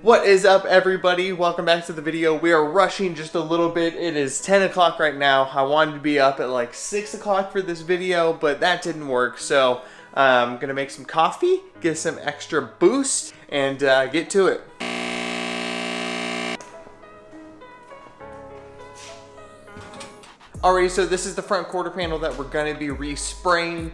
What is up, everybody? Welcome back to the video. We are rushing just a little bit. It is 10 o'clock right now. I wanted to be up at like 6 o'clock for this video, but that didn't work. So I'm gonna make some coffee, get some extra boost, and get to it. Alrighty, so this is the front quarter panel that we're gonna be respraying.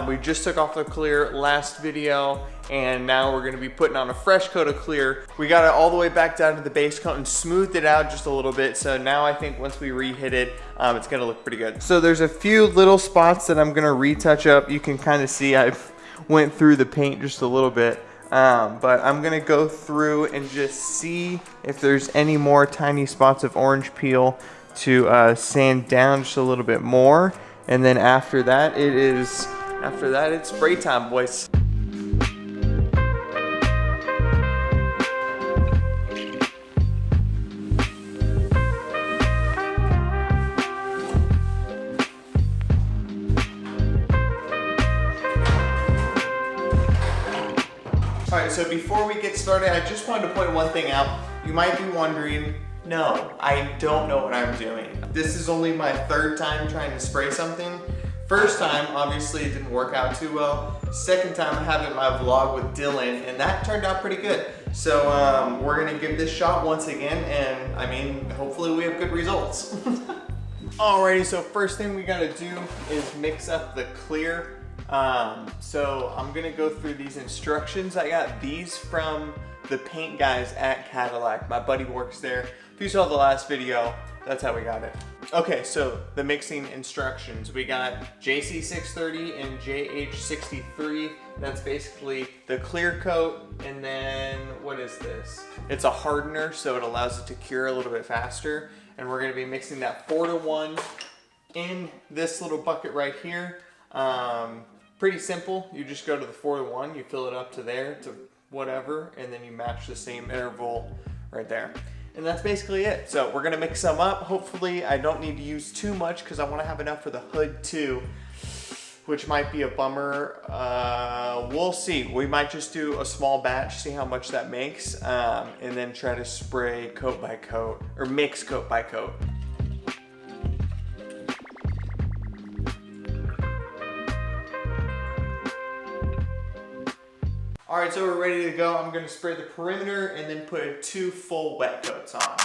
We just took off the clear last video, and now we're gonna be putting on a fresh coat of clear. We got it all the way back down to the base coat and smoothed it out just a little bit. So now I think once we re-hit it, it's gonna look pretty good. So there's a few little spots that I'm gonna retouch up. You can kind of see I've went through the paint just a little bit. But I'm gonna go through and just see if there's any more tiny spots of orange peel to sand down just a little bit more, and then after that it's spray time, boys. Alright, so before we get started, I just wanted to point one thing out. You might be wondering, no, I don't know what I'm doing. This is only my third time trying to spray something. First time, obviously it didn't work out too well. Second time, I have it in my vlog with Dylan, and that turned out pretty good. So we're gonna give this shot once again, and I mean, hopefully we have good results. Alrighty, so first thing we gotta do is mix up the clear. So I'm gonna go through these instructions. I got these from the paint guys at Cadillac. My buddy works there. If you saw the last video, that's how we got it. Okay, so the mixing instructions. We got JC630 and JH63. That's basically the clear coat. And then, what is this? It's a hardener, so it allows it to cure a little bit faster. And we're gonna be mixing that 4-to-1 in this little bucket right here. Pretty simple. You just go to the 4-to-1, you fill it up to there, to whatever, and then you match the same interval right there. And that's basically it. So we're gonna mix some up. Hopefully I don't need to use too much because I wanna have enough for the hood too, which might be a bummer. We'll see. We might just do a small batch, see how much that makes, and then try to spray coat by coat, or mix coat by coat. All right, so we're ready to go. I'm gonna spray the perimeter and then put 2 full wet coats on.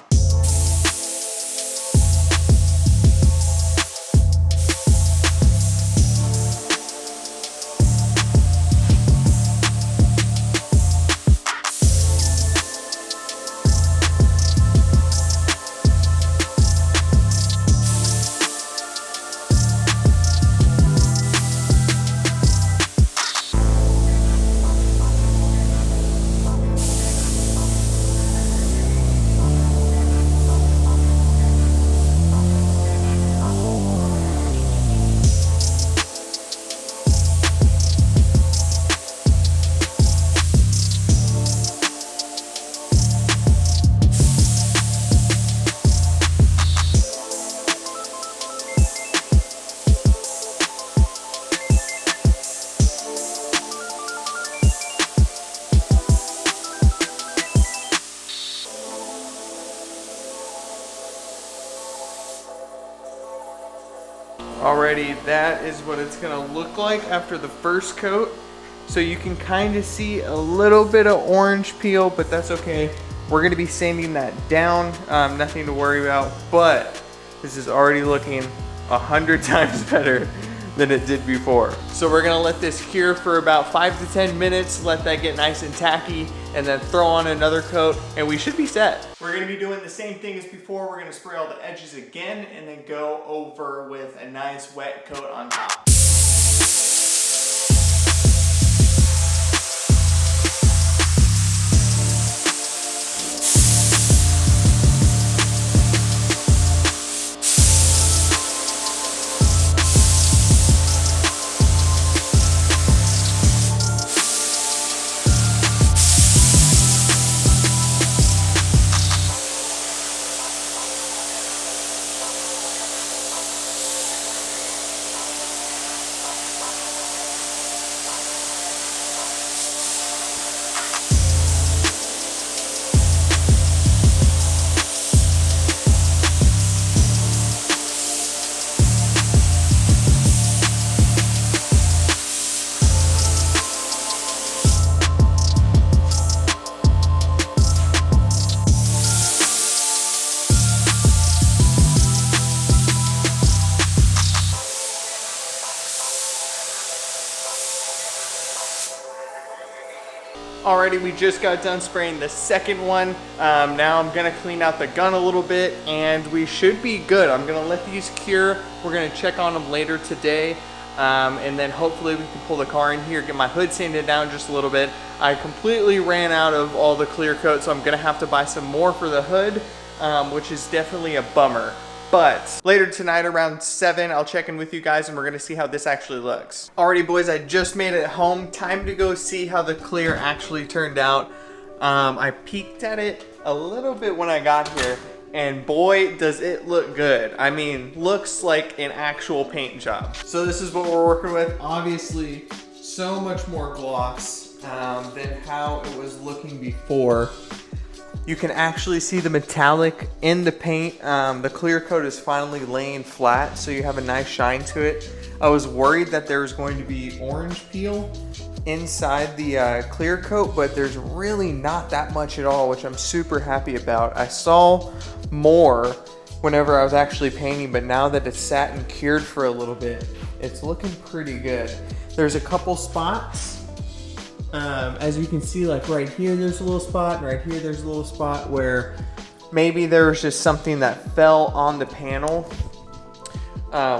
Alrighty, that is what it's gonna look like after the first coat. So you can kind of see a little bit of orange peel, but that's okay. We're gonna be sanding that down, nothing to worry about, but this is already looking 100 times better than it did before. So we're gonna let this cure for about 5 to 10 minutes, let that get nice and tacky, and then throw on another coat, and we should be set. We're gonna be doing the same thing as before. We're gonna spray all the edges again, and then go over with a nice wet coat on top. Alrighty, we just got done spraying the second one. Now I'm gonna clean out the gun a little bit and we should be good. I'm gonna let these cure. We're gonna check on them later today. And then hopefully we can pull the car in here, get my hood sanded down just a little bit. I completely ran out of all the clear coat, so I'm gonna have to buy some more for the hood, which is definitely a bummer. But later tonight around 7, I'll check in with you guys and we're gonna see how this actually looks. Alrighty boys, I just made it home. Time to go see how the clear actually turned out. I peeked at it a little bit when I got here, and boy, does it look good. I mean, looks like an actual paint job. So this is what we're working with. Obviously, so much more gloss than how it was looking before. You can actually see the metallic in the paint. The clear coat is finally laying flat, so you have a nice shine to it. I was worried that there was going to be orange peel inside the clear coat, but there's really not that much at all, which I'm super happy about. I saw more whenever I was actually painting, but now that it's sat and cured for a little bit, it's looking pretty good. There's a couple spots. As you can see, like right here there's a little spot, right here there's a little spot where maybe there was just something that fell on the panel.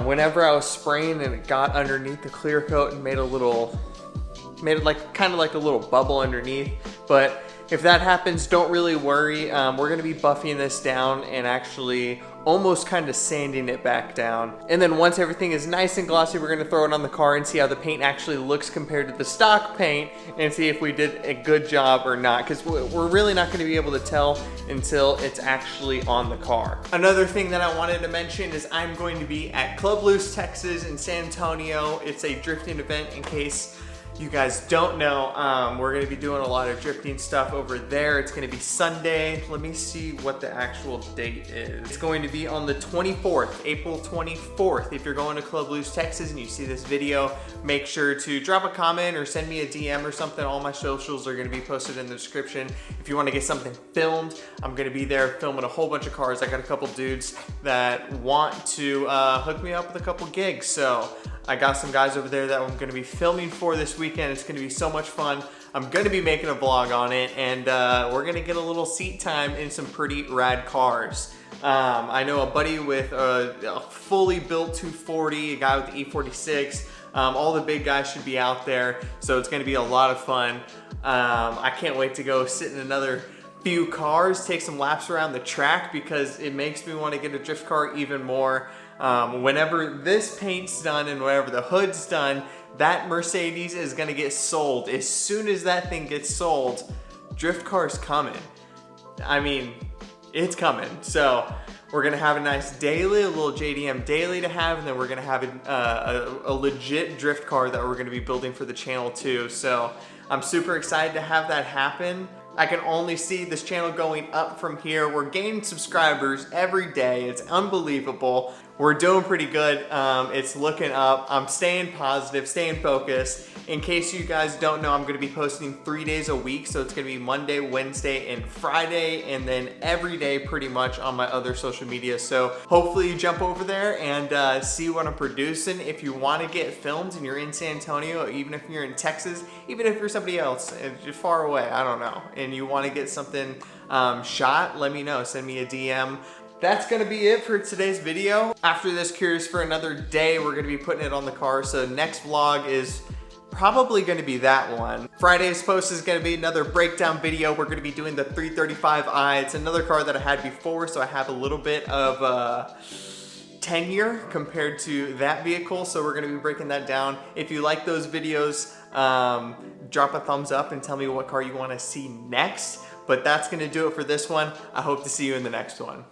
Whenever I was spraying and it got underneath the clear coat and made it like kind of like a little bubble underneath. But if that happens, don't really worry. We're gonna be buffing this down and actually almost kind of sanding it back down. And then once everything is nice and glossy, we're gonna throw it on the car and see how the paint actually looks compared to the stock paint and see if we did a good job or not, because we're really not gonna be able to tell until it's actually on the car. Another thing that I wanted to mention is I'm going to be at Club Loose, Texas in San Antonio. It's a drifting event, in case you guys don't know. We're gonna be doing a lot of drifting stuff over there. It's gonna be Sunday. Let me see what the actual date is. It's going to be on the 24th, April 24th. If you're going to Club Loose, Texas and you see this video, make sure to drop a comment or send me a DM or something. All my socials are gonna be posted in the description. If you wanna get something filmed, I'm gonna be there filming a whole bunch of cars. I got a couple dudes that want to hook me up with a couple gigs. So I got some guys over there that I'm gonna be filming for this weekend. It's gonna be so much fun. I'm gonna be making a vlog on it, and we're gonna get a little seat time in some pretty rad cars. I know a buddy with a fully built 240, a guy with the E46. All the big guys should be out there, so it's gonna be a lot of fun. I can't wait to go sit in another few cars, take some laps around the track, because it makes me want to get a drift car even more. Whenever this paint's done and whenever the hood's done, that Mercedes is gonna get sold. As soon as that thing gets sold, drift car's coming. I mean, it's coming. So we're gonna have a nice daily, a little JDM daily to have, and then we're gonna have a legit drift car that we're gonna be building for the channel too. So I'm super excited to have that happen. I can only see this channel going up from here. We're gaining subscribers every day. It's unbelievable. We're doing pretty good. It's looking up. I'm staying positive, staying focused. In case you guys don't know, I'm gonna be posting 3 days a week. So it's gonna be Monday, Wednesday, and Friday, and then every day pretty much on my other social media. So hopefully you jump over there and see what I'm producing. If you wanna get filmed and you're in San Antonio, even if you're in Texas, even if you're somebody else and you're far away, I don't know, and you wanna get something shot, let me know, send me a DM. That's gonna be it for today's video. After this cures for another day, we're gonna be putting it on the car. So next vlog is probably gonna be that one. Friday's post is gonna be another breakdown video. We're gonna be doing the 335i. It's another car that I had before, so I have a little bit of tenure compared to that vehicle. So we're gonna be breaking that down. If you like those videos, drop a thumbs up and tell me what car you wanna see next. But that's gonna do it for this one. I hope to see you in the next one.